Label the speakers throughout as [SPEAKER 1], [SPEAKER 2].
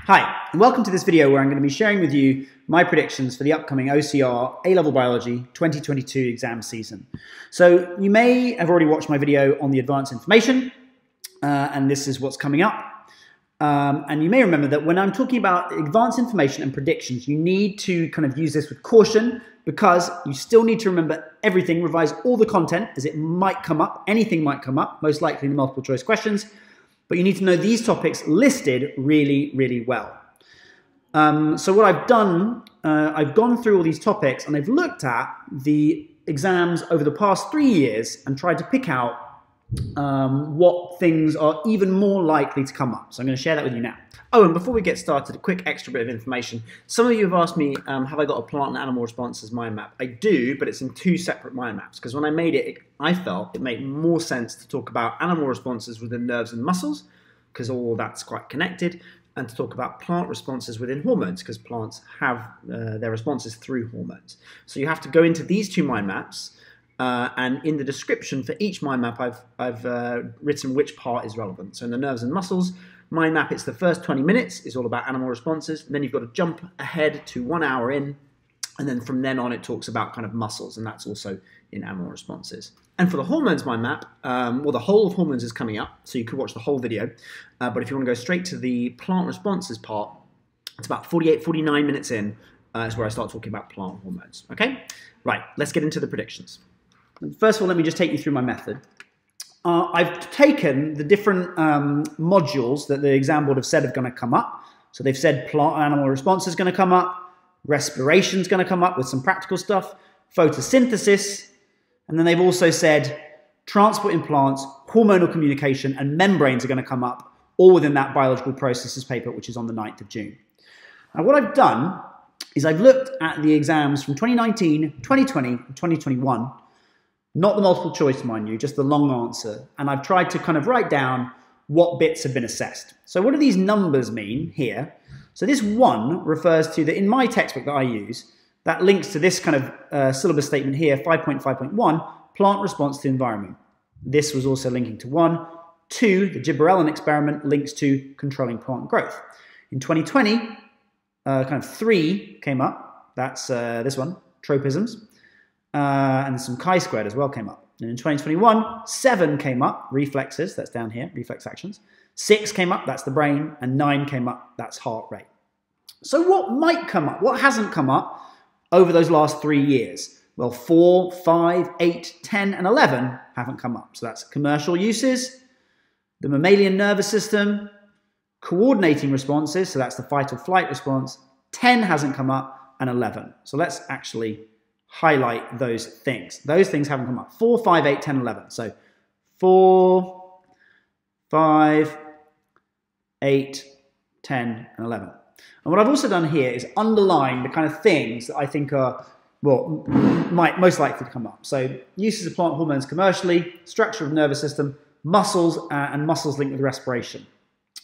[SPEAKER 1] Hi, and welcome to this video where I'm going to be sharing with you my predictions for the upcoming OCR A-Level Biology 2022 exam season. So you may have already watched my video on the advanced information, and this is what's coming up. And you may remember that when I'm talking about advanced information and predictions, you need to kind of use this with caution because you still need to remember everything, revise all the content as it might come up, anything might come up, most likely in the multiple choice questions. But you need to know these topics listed really, really well. So what I've done, I've gone through all these topics and I've looked at the exams over the past 3 years and tried to pick out what things are even more likely to come up. So I'm going to share that with you now. Oh, and before we get started, a quick extra bit of information. Some of you have asked me, have I got a plant and animal responses mind map? I do, but it's in two separate mind maps, because when I made it, I felt it made more sense to talk about animal responses within nerves and muscles, because all that's quite connected, and to talk about plant responses within hormones, because plants have their responses through hormones. So you have to go into these two mind maps, and in the description for each mind map, I've written which part is relevant. So in the nerves and muscles mind map, it's the first 20 minutes is all about animal responses. And then you've got to jump ahead to 1 hour in, and then from then on it talks about kind of muscles, and that's also in animal responses. And for the hormones mind map, well, the whole of hormones is coming up, so you could watch the whole video. But if you want to go straight to the plant responses part, it's about 48, 49 minutes in is where I start talking about plant hormones. Okay, right, let's get into the predictions. First of all, let me just take you through my method. I've taken the different modules that the exam board have said are going to come up. So they've said plant and animal response is going to come up, respiration is going to come up with some practical stuff, photosynthesis, and then they've also said transport in plants, hormonal communication, and membranes are going to come up, all within that biological processes paper, which is on the 9th of June. Now, what I've done is I've looked at the exams from 2019, 2020, and 2021, not the multiple choice, mind you, just the long answer. And I've tried to kind of write down what bits have been assessed. So what do these numbers mean here? So this 1 refers to that in my textbook that I use, that links to this kind of syllabus statement here, 5.5.1, plant response to environment. This was also linking to 1. 2, the gibberellin experiment links to controlling plant growth. In 2020, kind of 3 came up. That's this one, tropisms. And some chi-squared as well came up. And in 2021, 7 came up, reflexes, that's down here, reflex actions. 6 came up, that's the brain, and 9 came up, that's heart rate. So what might come up? What hasn't come up over those last 3 years? Well, 4, 5, 8, 10, and 11 haven't come up. So that's commercial uses, the mammalian nervous system, coordinating responses, so that's the fight or flight response. 10 hasn't come up, and 11. So let's actually highlight those things. Those things haven't come up. 4, 5, 8, 10, 11. So 4, 5, 8, 10, and 11. And what I've also done here is underline the kind of things that I think are, well, might most likely to come up. So uses of plant hormones commercially, structure of nervous system, muscles, and muscles linked with respiration.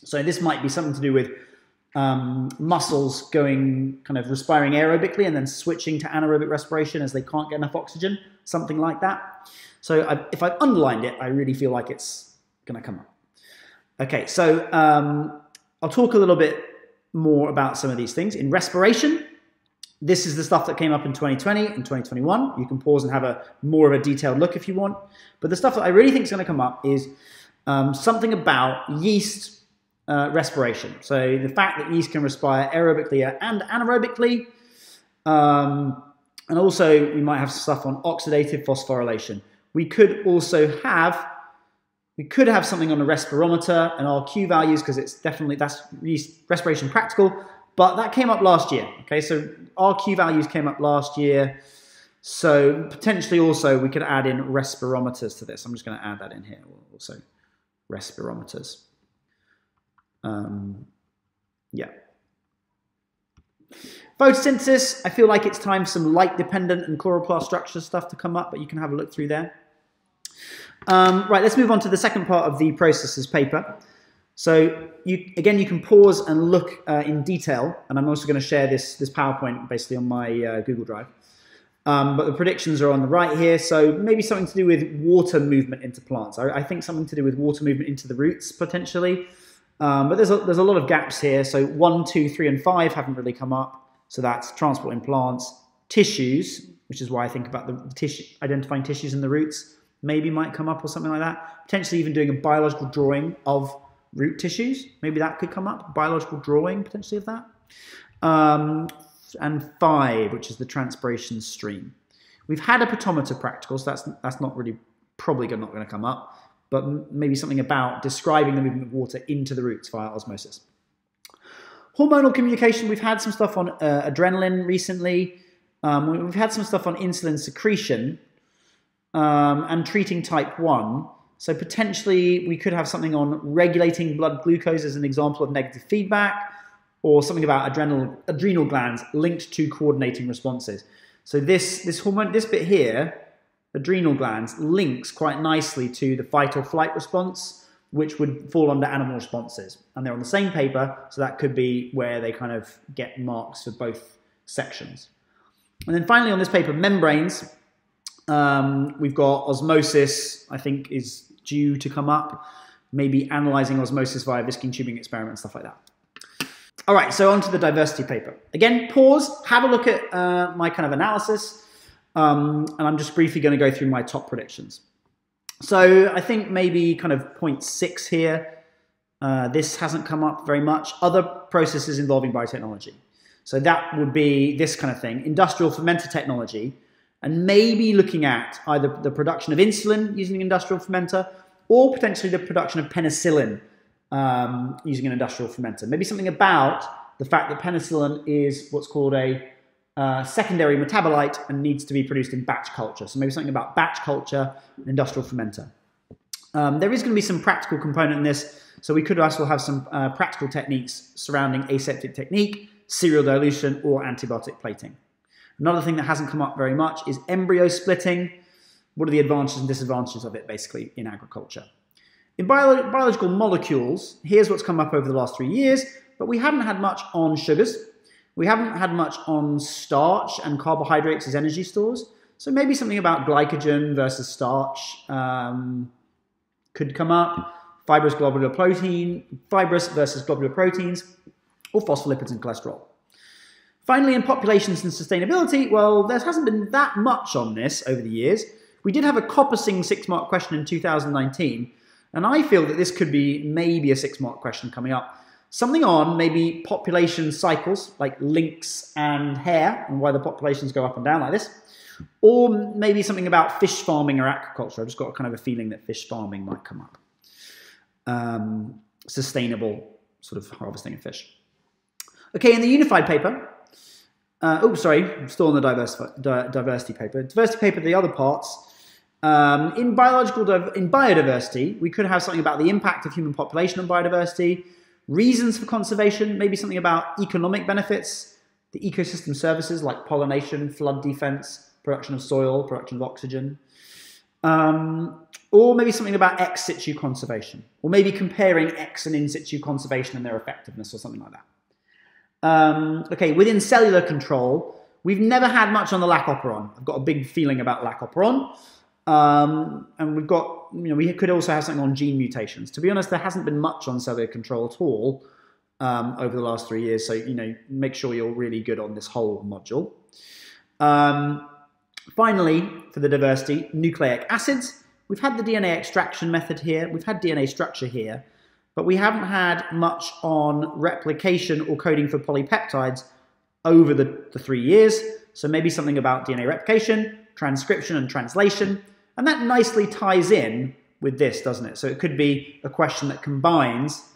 [SPEAKER 1] So this might be something to do with muscles going kind of respiring aerobically and then switching to anaerobic respiration as they can't get enough oxygen, something like that. So if I've underlined it, I really feel like it's going to come up. Okay, so I'll talk a little bit more about some of these things. In respiration, this is the stuff that came up in 2020 and 2021. You can pause and have a more of a detailed look if you want. But the stuff that I really think is going to come up is something about yeast respiration. So the fact that yeast can respire aerobically and anaerobically. And also we might have stuff on oxidative phosphorylation. We could also have, something on the respirometer and our Q values, because it's definitely, that's yeast respiration practical, but that came up last year. Okay, so our Q values came up last year. So potentially also we could add in respirometers to this. I'm just going to add that in here also, respirometers. Yeah. Photosynthesis, I feel like it's time for some light-dependent and chloroplast structure stuff to come up, but you can have a look through there. Right, let's move on to the second part of the processes paper. So, you can pause and look in detail, and I'm also going to share this PowerPoint basically on my Google Drive. But the predictions are on the right here, so maybe something to do with water movement into plants. I think something to do with water movement into the roots, potentially. But there's a lot of gaps here. So 1, 2, 3, and 5 haven't really come up. So that's transport in plants, tissues, which is why I think about the tissue, identifying tissues in the roots, maybe might come up or something like that. Potentially even doing a biological drawing of root tissues. Maybe that could come up, biological drawing potentially of that. And 5, which is the transpiration stream. We've had a potometer practical, so that's not really, probably not going to come up, but maybe something about describing the movement of water into the roots via osmosis. Hormonal communication, we've had some stuff on adrenaline recently. We've had some stuff on insulin secretion and treating type 1. So potentially we could have something on regulating blood glucose as an example of negative feedback, or something about adrenal glands linked to coordinating responses. So this bit here, adrenal glands, links quite nicely to the fight or flight response, which would fall under animal responses. And they're on the same paper, so that could be where they kind of get marks for both sections. And then finally on this paper, membranes, we've got osmosis, I think is due to come up, maybe analyzing osmosis via Visking tubing experiments, stuff like that. All right, so on to the diversity paper. Again, pause, have a look at my kind of analysis, and I'm just briefly going to go through my top predictions. So I think maybe kind of 0.6 here. This hasn't come up very much. Other processes involving biotechnology. So that would be this kind of thing, industrial fermenter technology, and maybe looking at either the production of insulin using an industrial fermenter, or potentially the production of penicillin using an industrial fermenter. Maybe something about the fact that penicillin is what's called a secondary metabolite and needs to be produced in batch culture. So maybe something about batch culture and industrial fermenter. There is going to be some practical component in this. So we could also have some practical techniques surrounding aseptic technique, serial dilution, or antibiotic plating. Another thing that hasn't come up very much is embryo splitting. What are the advantages and disadvantages of it, basically, in agriculture? In biological molecules, here's what's come up over the last 3 years, but we haven't had much on sugars. We haven't had much on starch and carbohydrates as energy stores. So maybe something about glycogen versus starch could come up. Fibrous versus globular proteins, or phospholipids and cholesterol. Finally, in populations and sustainability, well, there hasn't been that much on this over the years. We did have a Coppasing 6-mark question in 2019, and I feel that this could be maybe a 6-mark question coming up. Something on maybe population cycles, like lynx and hare, and why the populations go up and down like this. Or maybe something about fish farming or aquaculture. I've just got kind of a feeling that fish farming might come up. Sustainable sort of harvesting of fish. Okay, in the unified paper, I'm still on the diversity paper. Diversity paper, the other parts. In biodiversity, we could have something about the impact of human population on biodiversity, reasons for conservation, maybe something about economic benefits, the ecosystem services like pollination, flood defense, production of soil, production of oxygen, or maybe something about ex situ conservation, or maybe comparing ex and in situ conservation and their effectiveness or something like that. Okay, within cellular control, we've never had much on the Lac Operon. I've got a big feeling about Lac Operon. And we've got, we could also have something on gene mutations. To be honest, there hasn't been much on cellular control at all over the last 3 years. So, make sure you're really good on this whole module. Finally, for the diversity, nucleic acids. We've had the DNA extraction method here. We've had DNA structure here. But we haven't had much on replication or coding for polypeptides over the 3 years. So maybe something about DNA replication, transcription, and translation. And that nicely ties in with this, doesn't it? So it could be a question that combines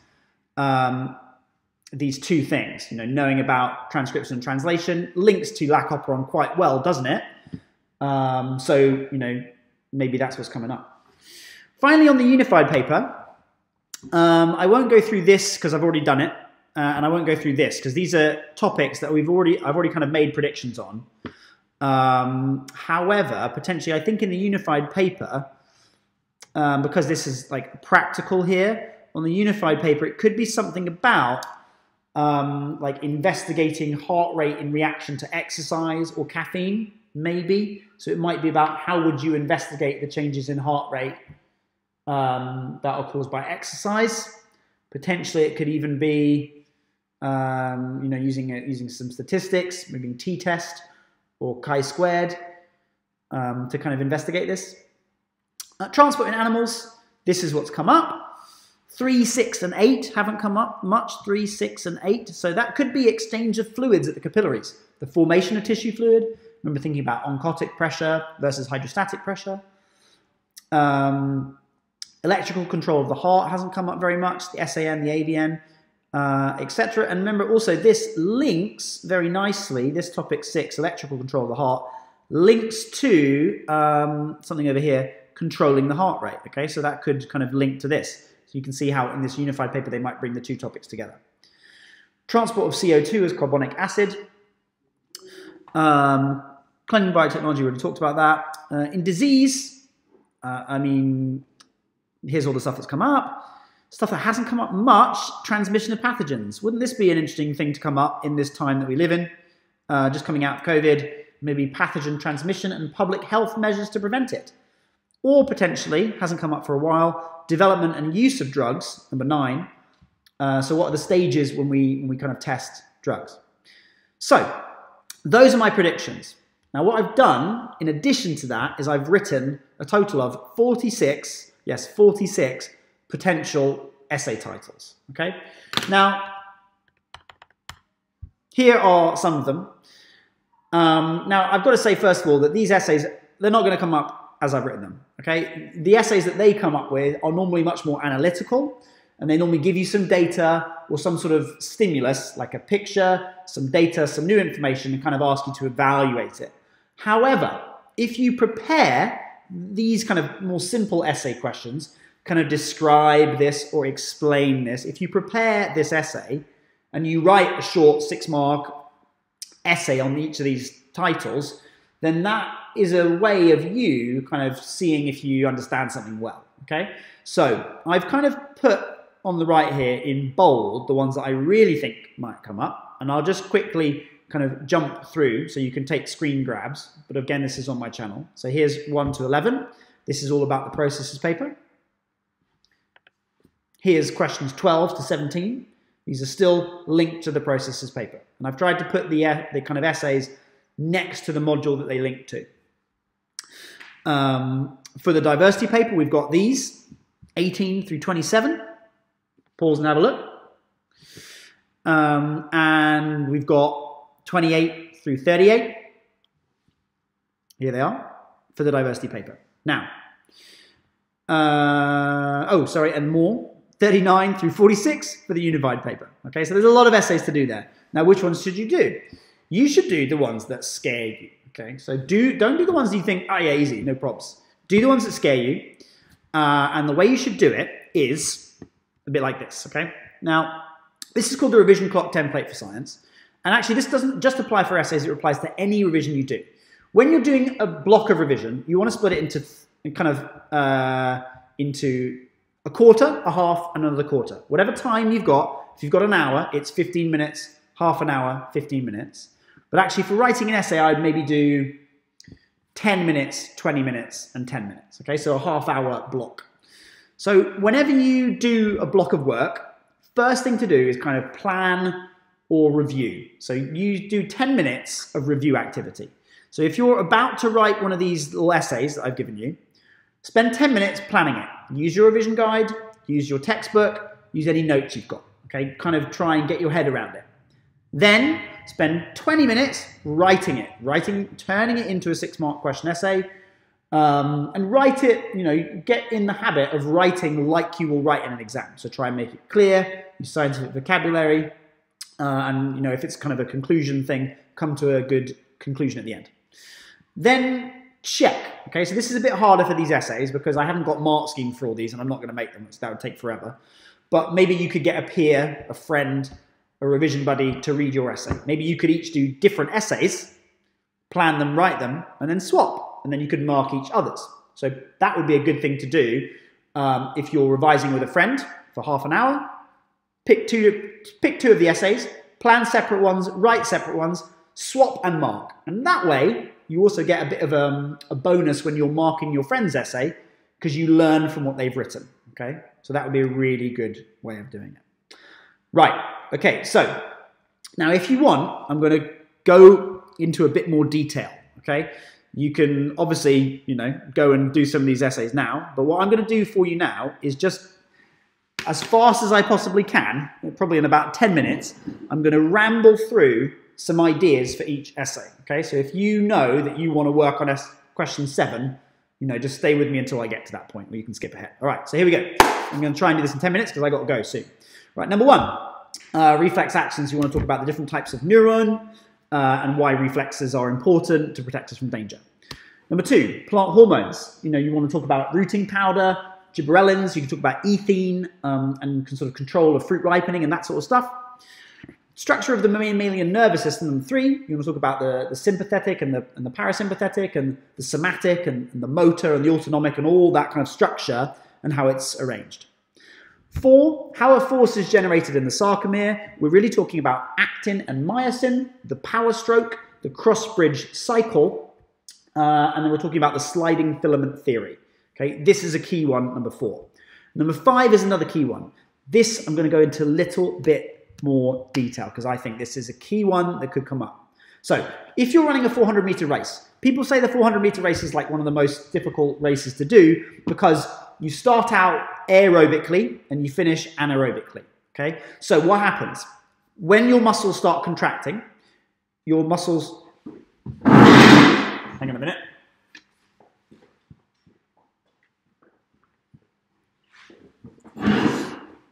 [SPEAKER 1] these two things. Knowing about transcription and translation links to Lac Operon quite well, doesn't it? Maybe that's what's coming up. Finally, on the unified paper, I won't go through this because I've already done it, and I won't go through this because these are topics that I've already kind of made predictions on. However, potentially, I think in the unified paper, because this is like practical here, on the unified paper, it could be something about like investigating heart rate in reaction to exercise or caffeine, maybe. So it might be about how would you investigate the changes in heart rate that are caused by exercise, Potentially it could even be using some statistics, maybe t-test or chi-squared to kind of investigate this. Transport in animals, this is what's come up. 3, 6, and 8 haven't come up much, 3, 6, and 8. So that could be exchange of fluids at the capillaries. The formation of tissue fluid. Remember thinking about oncotic pressure versus hydrostatic pressure. Electrical control of the heart hasn't come up very much. The SAN, the AVN, etc. And remember also this links very nicely, this topic 6, electrical control of the heart, links to something over here, controlling the heart rate. Okay, so that could kind of link to this. So you can see how in this unified paper they might bring the two topics together. Transport of CO2 as carbonic acid. Cloning biotechnology, we already talked about that. In disease, I mean, here's all the stuff that's come up. Stuff that hasn't come up much, transmission of pathogens. Wouldn't this be an interesting thing to come up in this time that we live in? Just coming out of COVID, maybe pathogen transmission and public health measures to prevent it. Or potentially, hasn't come up for a while, development and use of drugs, number 9. So what are the stages when we kind of test drugs? So, those are my predictions. Now what I've done, in addition to that, is I've written a total of 46, yes, 46 potential essay titles, okay? Now, here are some of them. Now, I've got to say, first of all, that these essays, they're not going to come up as I've written them, okay? The essays that they come up with are normally much more analytical, and they normally give you some data or some sort of stimulus, like a picture, some data, some new information, and kind of ask you to evaluate it. However, if you prepare these kind of more simple essay questions, kind of describe this or explain this, if you prepare this essay and you write a short 6-mark essay on each of these titles, then that is a way of you kind of seeing if you understand something well, okay? So I've kind of put on the right here in bold the ones that I really think might come up, and I'll just quickly kind of jump through so you can take screen grabs, but again, this is on my channel. So here's 1 to 11. This is all about the processes paper. Here's questions 12 to 17. These are still linked to the processes paper. And I've tried to put the kind of essays next to the module that they link to. For the diversity paper, we've got these, 18 through 27. Pause and have a look. And we've got 28 through 38. Here they are for the diversity paper. Now, and more. 39 through 46 for the unified paper. Okay, so there's a lot of essays to do there. Now, which ones should you do? You should do the ones that scare you. Okay, so don't do the ones that you think, oh yeah, easy, no props. Do the ones that scare you. And the way you should do it is a bit like this, okay? Now, this is called the revision clock template for science. And actually, this doesn't just apply for essays, it applies to any revision you do. When you're doing a block of revision, you want to split it into into a quarter, a half, and another quarter. Whatever time you've got, if you've got an hour, it's 15 minutes, half an hour, 15 minutes. But actually, for writing an essay, I'd maybe do 10 minutes, 20 minutes, and 10 minutes. Okay, so a half-hour block. So whenever you do a block of work, first thing to do is kind of plan or review. So you do 10 minutes of review activity. So if you're about to write one of these little essays that I've given you, spend 10 minutes planning it. Use your revision guide, use your textbook, use any notes you've got. Okay, kind of try and get your head around it. Then spend 20 minutes writing it, turning it into a 6-mark question essay, and write it, get in the habit of writing like you will write in an exam. So try and make it clear, use scientific vocabulary, and if it's kind of a conclusion thing, come to a good conclusion at the end. Then check. Okay, so this is a bit harder for these essays because I haven't got mark scheme for all these and I'm not going to make them, so that would take forever. But maybe you could get a peer, a friend, a revision buddy to read your essay. Maybe you could each do different essays, plan them, write them, and then swap. And then you could mark each other's. So that would be a good thing to do if you're revising with a friend for half an hour. Pick two of the essays, plan separate ones, write separate ones, swap and mark. And that way, you also get a bit of a bonus when you're marking your friend's essay because you learn from what they've written, okay? So that would be a really good way of doing it. Right, okay, so now if you want, I'm going to go into a bit more detail, okay? You can obviously, go and do some of these essays now, but what I'm going to do for you now is just as fast as I possibly can, probably in about 10 minutes, I'm going to ramble through some ideas for each essay, okay? So if you know that you want to work on question 7, just stay with me until I get to that point, or you can skip ahead. All right, so here we go. I'm going to try and do this in 10 minutes because I got to go soon. Right, number 1, reflex actions. You want to talk about the different types of neuron and why reflexes are important to protect us from danger. Number 2, plant hormones. You want to talk about rooting powder, gibberellins. You can talk about ethene and sort of control of fruit ripening and that sort of stuff. Structure of the mammalian nervous system. Number 3, you want to talk about the sympathetic and the parasympathetic and the somatic and the motor and the autonomic and all that kind of structure and how it's arranged. 4, how a force is generated in the sarcomere. We're really talking about actin and myosin, the power stroke, the cross-bridge cycle, and then we're talking about the sliding filament theory. Okay, this is a key one, number 4. Number 5 is another key one. This I'm going to go into a little bit more detail because I think this is a key one that could come up. So if you're running a 400-meter race, people say the 400-meter race is like one of the most difficult races to do because you start out aerobically and you finish anaerobically, okay? So what happens? When your muscles start contracting, your muscles... Hang on a minute.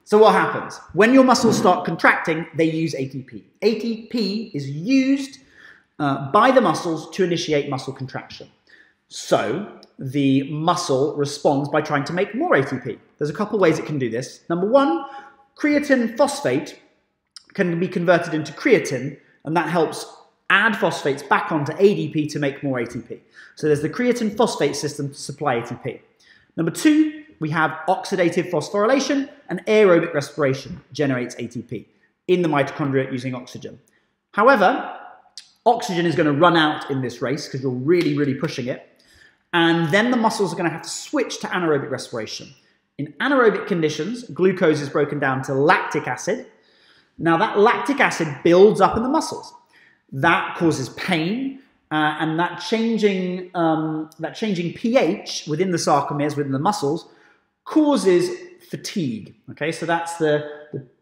[SPEAKER 1] So what happens? When your muscles start contracting, they use ATP. ATP is used by the muscles to initiate muscle contraction. So the muscle responds by trying to make more ATP. There's a couple ways it can do this. Number 1, creatine phosphate can be converted into creatine, and that helps add phosphates back onto ADP to make more ATP. So there's the creatine phosphate system to supply ATP. Number 2, we have oxidative phosphorylation, and aerobic respiration generates ATP in the mitochondria using oxygen. However, oxygen is going to run out in this race because you're really, really pushing it. And then the muscles are going to have to switch to anaerobic respiration. In anaerobic conditions, glucose is broken down to lactic acid. Now that lactic acid builds up in the muscles. That causes pain, and that changing pH within the sarcomeres, within the muscles, causes fatigue. Okay, so that's the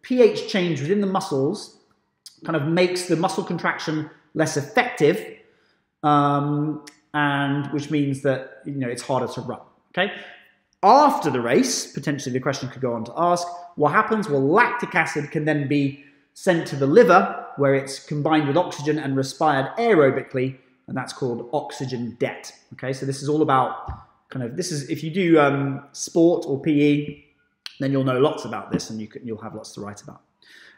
[SPEAKER 1] pH change within the muscles kind of makes the muscle contraction less effective, and which means that it's harder to run. Okay, after the race, potentially the question could go on to ask, what happens? Well, lactic acid can then be sent to the liver, where it's combined with oxygen and respired aerobically, and that's called oxygen debt. Okay, so this is all about if you do sport or PE, then you'll know lots about this, and you'll have lots to write about.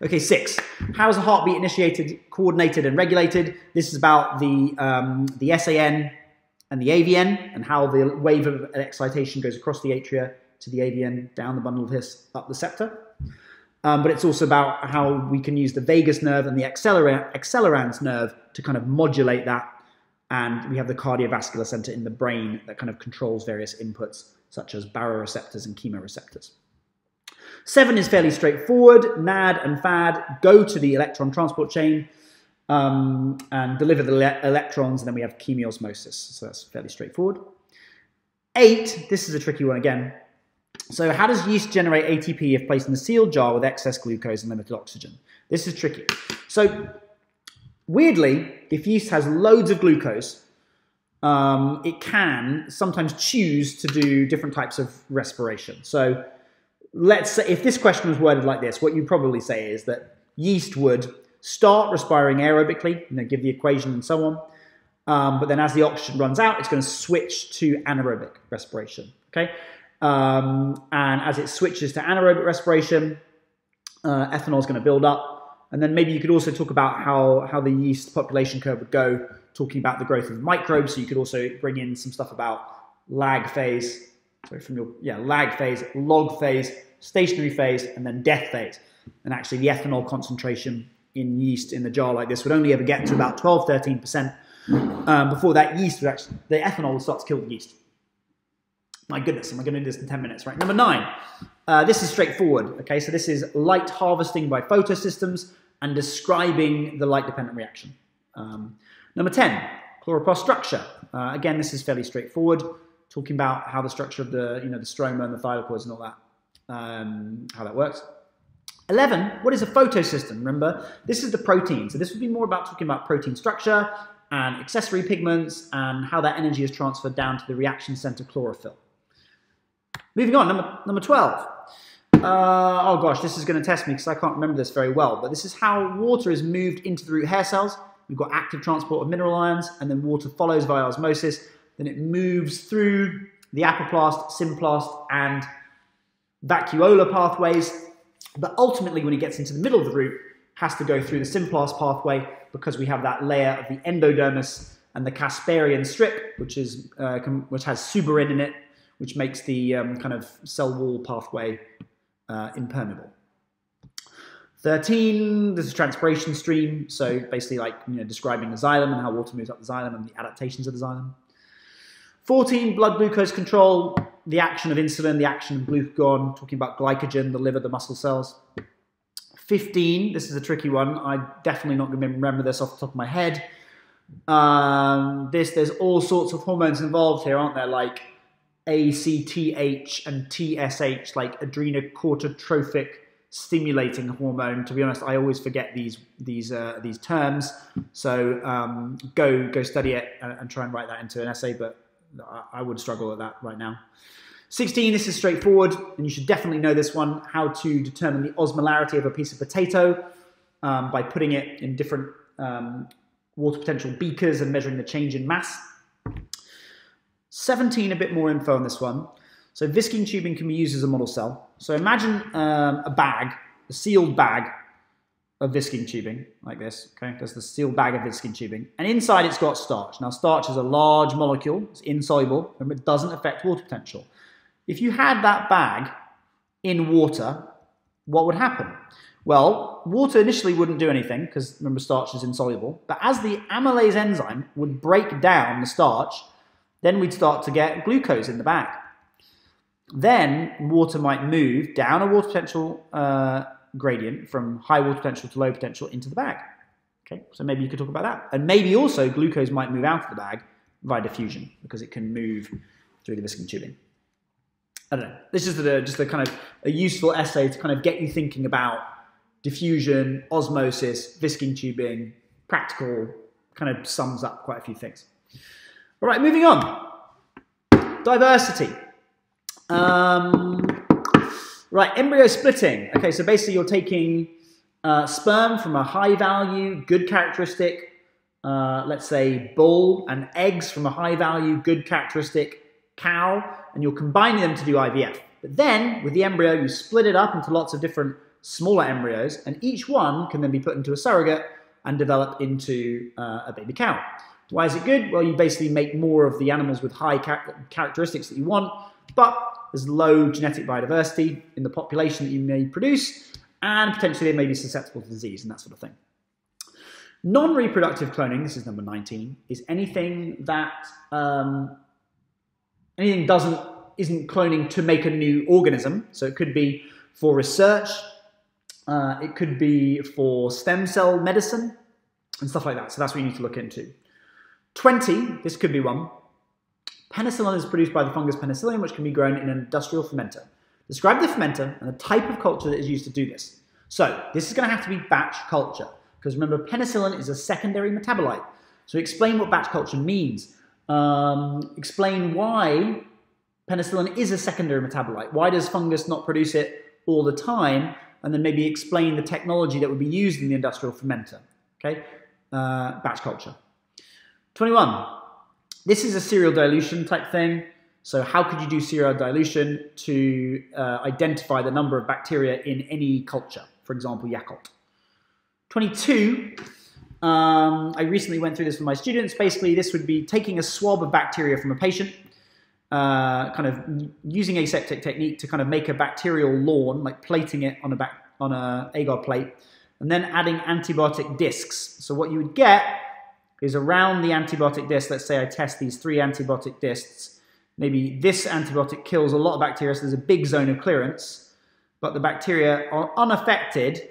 [SPEAKER 1] Okay, 6. How is the heartbeat initiated, coordinated, and regulated? This is about the SAN and the AVN, and how the wave of excitation goes across the atria to the AVN, down the bundle of His, up the septa. But it's also about how we can use the vagus nerve and the accelerans nerve to kind of modulate that. And we have the cardiovascular center in the brain that kind of controls various inputs, such as baroreceptors and chemoreceptors. 7 is fairly straightforward. NAD and FAD go to the electron transport chain and deliver the electrons, and then we have chemiosmosis. So that's fairly straightforward. 8, this is a tricky one again. So how does yeast generate ATP if placed in a sealed jar with excess glucose and limited oxygen? This is tricky. So weirdly, if yeast has loads of glucose, it can sometimes choose to do different types of respiration. So let's say if this question was worded like this, what you'd probably say is that yeast would start respiring aerobically, give the equation and so on, but then as the oxygen runs out, it's going to switch to anaerobic respiration, okay? And as it switches to anaerobic respiration, ethanol is going to build up. And then maybe you could also talk about how the yeast population curve would go, talking about the growth of microbes. So you could also bring in some stuff about lag phase, lag phase, log phase, stationary phase, and then death phase. And actually the ethanol concentration in yeast in the jar like this would only ever get to about 12–13%. Before that, the ethanol would start to kill the yeast. My goodness, am I going to do this in 10 minutes? Right, number 9. This is straightforward, okay? So this is light harvesting by photosystems and describing the light-dependent reaction. Number 10, Chloroplast structure. Again, this is fairly straightforward, talking about how the structure of the, the stroma and the thylakoids and all that, how that works. 11, what is a photosystem? Remember, this is the protein. So this would be more about talking about protein structure and accessory pigments and how that energy is transferred down to the reaction center chlorophyll. Moving on, number 12. Oh gosh, this is going to test me because I can't remember this very well, but this is how water is moved into the root hair cells. We've got active transport of mineral ions, and then water follows via osmosis. Then it moves through the apoplast, symplast, and vacuolar pathways. But ultimately, when it gets into the middle of the root, has to go through the symplast pathway because we have that layer of the endodermis and the Casparian strip, which has suberin in it, which makes the kind of cell wall pathway impermeable. 13, this is transpiration stream, so basically like describing the xylem and how water moves up the xylem and the adaptations of the xylem. 14, blood glucose control, the action of insulin, the action of glucagon, talking about glycogen, the liver, the muscle cells. 15, this is a tricky one, I'm definitely not going to remember this off the top of my head. There's all sorts of hormones involved here, aren't there, like ACTH and TSH, like adrenocorticotropic stimulating hormone. To be honest, I always forget these terms. So go study it and try and write that into an essay. But I would struggle with that right now. 16. This is straightforward, and you should definitely know this one: how to determine the osmolarity of a piece of potato by putting it in different water potential beakers and measuring the change in mass. 17, a bit more info on this one. So viscine tubing can be used as a model cell. So imagine a sealed bag of viscine tubing, like this, okay? There's the sealed bag of viscine tubing. And inside it's got starch. Now starch is a large molecule, it's insoluble, and it doesn't affect water potential. If you had that bag in water, what would happen? Well, water initially wouldn't do anything, because remember starch is insoluble, but as the amylase enzyme would break down the starch, then we'd start to get glucose in the bag. Then water might move down a water potential gradient from high water potential to low potential into the bag. Okay, so maybe you could talk about that. And maybe also glucose might move out of the bag via diffusion because it can move through the viscine tubing. I don't know. This is just a kind of a useful essay to kind of get you thinking about diffusion, osmosis, viscine tubing, practical, kind of sums up quite a few things. All right, moving on. Diversity. Right, embryo splitting. Okay, so basically you're taking sperm from a high value, good characteristic, let's say bull, and eggs from a high value, good characteristic cow, and you're combining them to do IVF. But then, with the embryo, you split it up into lots of different smaller embryos, and each one can then be put into a surrogate and develop into a baby cow. Why is it good? Well, you basically make more of the animals with high characteristics that you want, but there's low genetic biodiversity in the population that you may produce, and potentially they may be susceptible to disease and that sort of thing. Non-reproductive cloning, this is number 19, is anything that isn't cloning to make a new organism. So it could be for research, it could be for stem cell medicine, and stuff like that. So that's what you need to look into. 20, this could be one. Penicillin is produced by the fungus penicillium, which can be grown in an industrial fermenter. Describe the fermenter and the type of culture that is used to do this. So this is going to have to be batch culture, because remember, penicillin is a secondary metabolite. So explain what batch culture means. Explain why penicillin is a secondary metabolite. Why does fungus not produce it all the time? And then maybe explain the technology that would be used in the industrial fermenter. Okay, batch culture. 21. This is a serial dilution type thing. So how could you do serial dilution to identify the number of bacteria in any culture? For example, Yakult. 22. I recently went through this with my students. Basically, this would be taking a swab of bacteria from a patient, kind of using aseptic technique to kind of make a bacterial lawn, like plating it on a agar plate, and then adding antibiotic discs. So what you would get is around the antibiotic disc, let's say I test these 3 antibiotic discs, maybe this antibiotic kills a lot of bacteria, so there's a big zone of clearance, but the bacteria are unaffected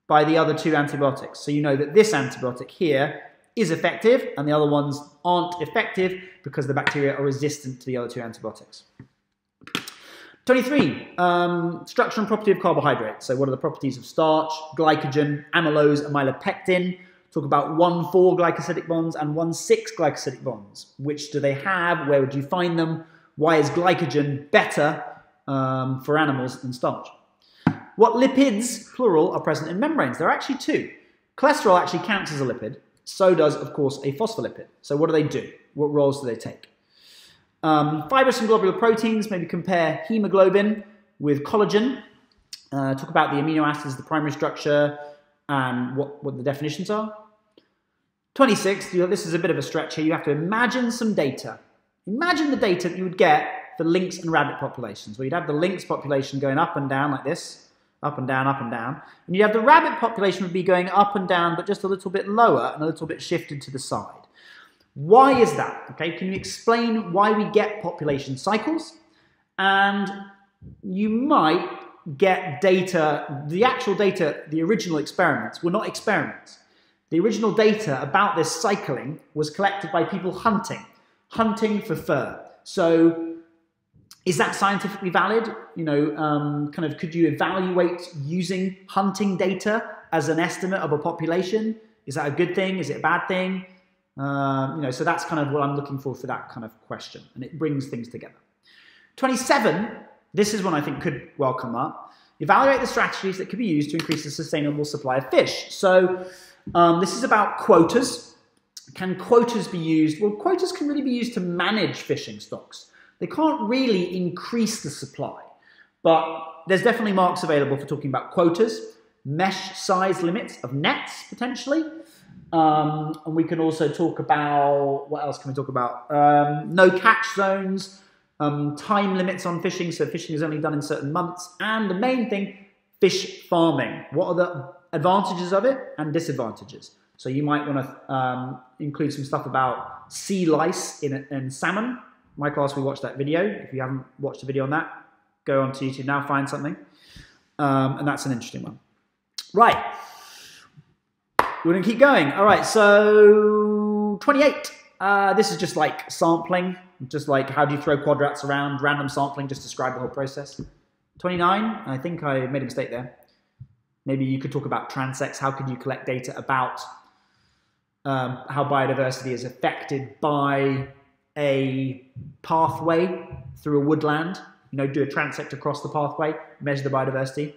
[SPEAKER 1] by the other two antibiotics. So you know that this antibiotic here is effective and the other ones aren't effective because the bacteria are resistant to the other two antibiotics. 23, structure and property of carbohydrates. So what are the properties of starch, glycogen, amylose, and myelopectin? Talk about 1,4 glycosidic bonds and 1,6 glycosidic bonds. Which do they have? Where would you find them? Why is glycogen better for animals than starch? What lipids, plural, are present in membranes? There are actually two. Cholesterol actually counts as a lipid. So does, of course, a phospholipid. So what do? What roles do they take? Fibrous and globular proteins, maybe compare hemoglobin with collagen. Talk about the amino acids, the primary structure, and what the definitions are. 26, this is a bit of a stretch here. You have to imagine some data. Imagine the data that you would get for lynx and rabbit populations, where you'd have the lynx population going up and down like this, up and down, up and down. And you have the rabbit population would be going up and down, but just a little bit lower and a little bit shifted to the side. Why is that? Okay, can you explain why we get population cycles? And you might get data, the actual data, the original experiments were not experiments. The original data about this cycling was collected by people hunting for fur. So is that scientifically valid? You know, could you evaluate using hunting data as an estimate of a population? Is that a good thing? Is it a bad thing? So that's kind of what I'm looking for that kind of question, and it brings things together. 27, this is one I think could well come up. Evaluate the strategies that could be used to increase the sustainable supply of fish. So this is about quotas. Can quotas be used? Well, quotas can really be used to manage fishing stocks. They can't really increase the supply, but there's definitely marks available for talking about quotas, mesh size limits of nets potentially. And we can also talk about, what else can we talk about? No catch zones, time limits on fishing, so fishing is only done in certain months, and the main thing, fish farming. What are the advantages of it and disadvantages? So you might want to include some stuff about sea lice in salmon. My class, we watched that video. If you haven't watched a video on that, go onto YouTube now, find something. And that's an interesting one. Right. We're going to keep going. All right, so 28. This is just like sampling, just like how do you throw quadrats around, random sampling, just describe the whole process. 29, I think I made a mistake there. Maybe you could talk about transects. How could you collect data about how biodiversity is affected by a pathway through a woodland? You know, do a transect across the pathway, measure the biodiversity.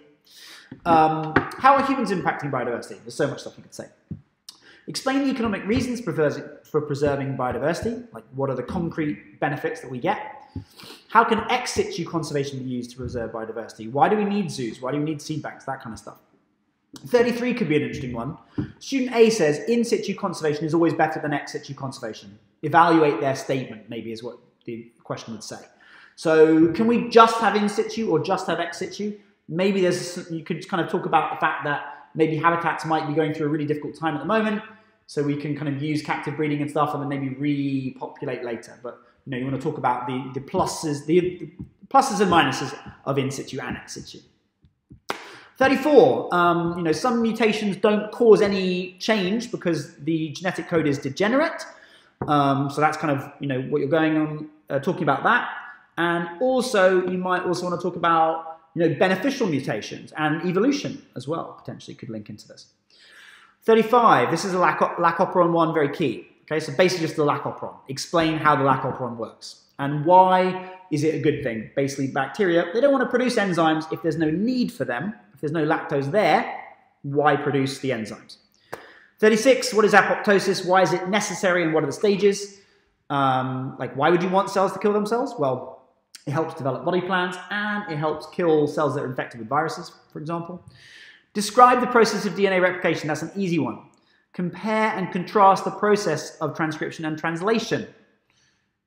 [SPEAKER 1] How are humans impacting biodiversity? There's so much stuff you could say. Explain the economic reasons for preserving biodiversity, like what are the concrete benefits that we get? How can ex situ conservation be used to preserve biodiversity? Why do we need zoos? Why do we need seed banks? That kind of stuff. 33 could be an interesting one. Student A says in situ conservation is always better than ex situ conservation. Evaluate their statement, maybe, is what the question would say. So can we just have in situ or just have ex situ? Maybe you could kind of talk about the fact that maybe habitats might be going through a really difficult time at the moment, so we can kind of use captive breeding and stuff and then maybe repopulate later. But you know, you want to talk about the pluses and minuses of in situ and ex situ. 34, some mutations don't cause any change because the genetic code is degenerate. So that's kind of, what you're going on, talking about that. And also, you might also want to talk about beneficial mutations and evolution as well, potentially could link into this. 35, this is a Lac Operon one, very key. Okay, so basically just the Lac Operon. Explain how the Lac Operon works and why is it a good thing. Basically, bacteria, they don't want to produce enzymes if there's no need for them. If there's no lactose there, why produce the enzymes? 36, what is apoptosis? Why is it necessary and what are the stages? Why would you want cells to kill themselves? Well, it helps develop body plans and it helps kill cells that are infected with viruses, for example. Describe the process of DNA replication. That's an easy one. Compare and contrast the process of transcription and translation.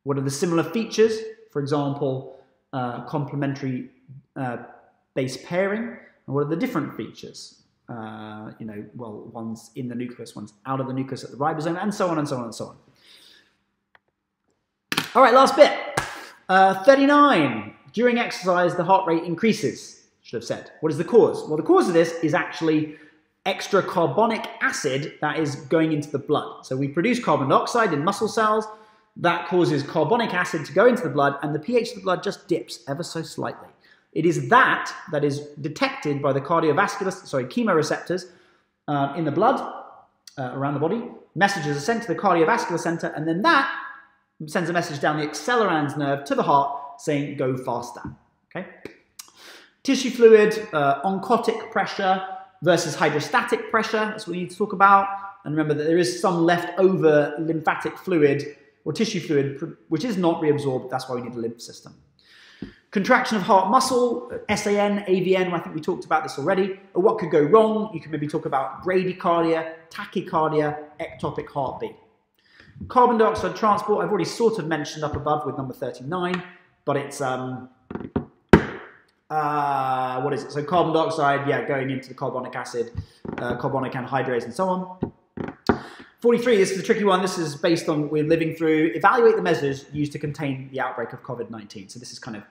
[SPEAKER 1] What are the similar features? For example, complementary base pairing. And what are the different features? One's in the nucleus, one's out of the nucleus at the ribosome, and so on and so on and so on. All right, last bit. 39, during exercise, the heart rate increases, should have said. What is the cause? Well, the cause of this is actually extra carbonic acid that is going into the blood. So we produce carbon dioxide in muscle cells. That causes carbonic acid to go into the blood, and the pH of the blood just dips ever so slightly. It is that is detected by the chemoreceptors in the blood, around the body. Messages are sent to the cardiovascular center, and then that sends a message down the accelerans nerve to the heart saying, go faster. Okay? Tissue fluid, oncotic pressure versus hydrostatic pressure. That's what we need to talk about. And remember that there is some leftover lymphatic fluid or tissue fluid, which is not reabsorbed. That's why we need a lymph system. Contraction of heart muscle, SAN, AVN, I think we talked about this already. Or what could go wrong? You can maybe talk about bradycardia, tachycardia, ectopic heartbeat. Carbon dioxide transport, I've already sort of mentioned up above with number 39, but it's, what is it? So carbon dioxide, yeah, going into the carbonic acid, carbonic anhydrase and so on. 43, this is a tricky one. This is based on we're living through, evaluate the measures used to contain the outbreak of COVID-19. So this is kind of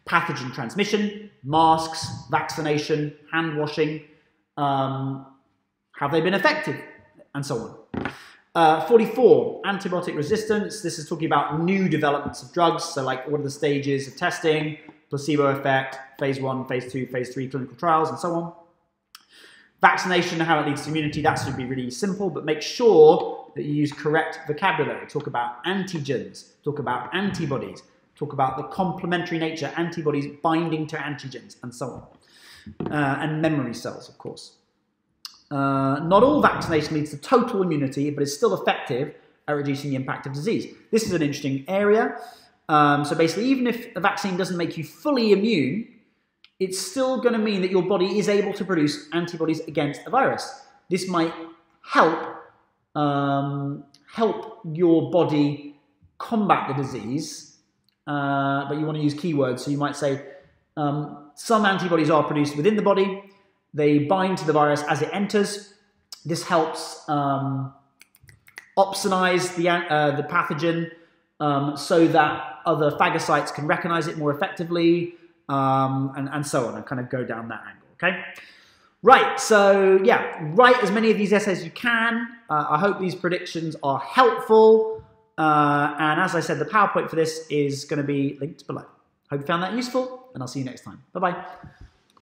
[SPEAKER 1] pathogen transmission, masks, vaccination, hand washing, have they been effective, and so on. 44, antibiotic resistance. This is talking about new developments of drugs. So like what are the stages of testing, placebo effect, phase 1, phase 2, phase 3 clinical trials, and so on. Vaccination, how it leads to immunity, that should be really simple, but make sure that you use correct vocabulary. Talk about antigens, talk about antibodies, talk about the complementary nature, antibodies binding to antigens, and so on. And memory cells, of course. Not all vaccination leads to total immunity, but is still effective at reducing the impact of disease. This is an interesting area. So basically, even if a vaccine doesn't make you fully immune, it's still going to mean that your body is able to produce antibodies against a virus. This might help help your body combat the disease, but you want to use keywords. So you might say some antibodies are produced within the body. They bind to the virus as it enters. This helps opsonize the pathogen so that other phagocytes can recognize it more effectively. And so on, and kind of go down that angle, okay? Right, so yeah, write as many of these essays as you can. I hope these predictions are helpful. And as I said, the PowerPoint for this is going to be linked below. Hope you found that useful, and I'll see you next time. Bye-bye.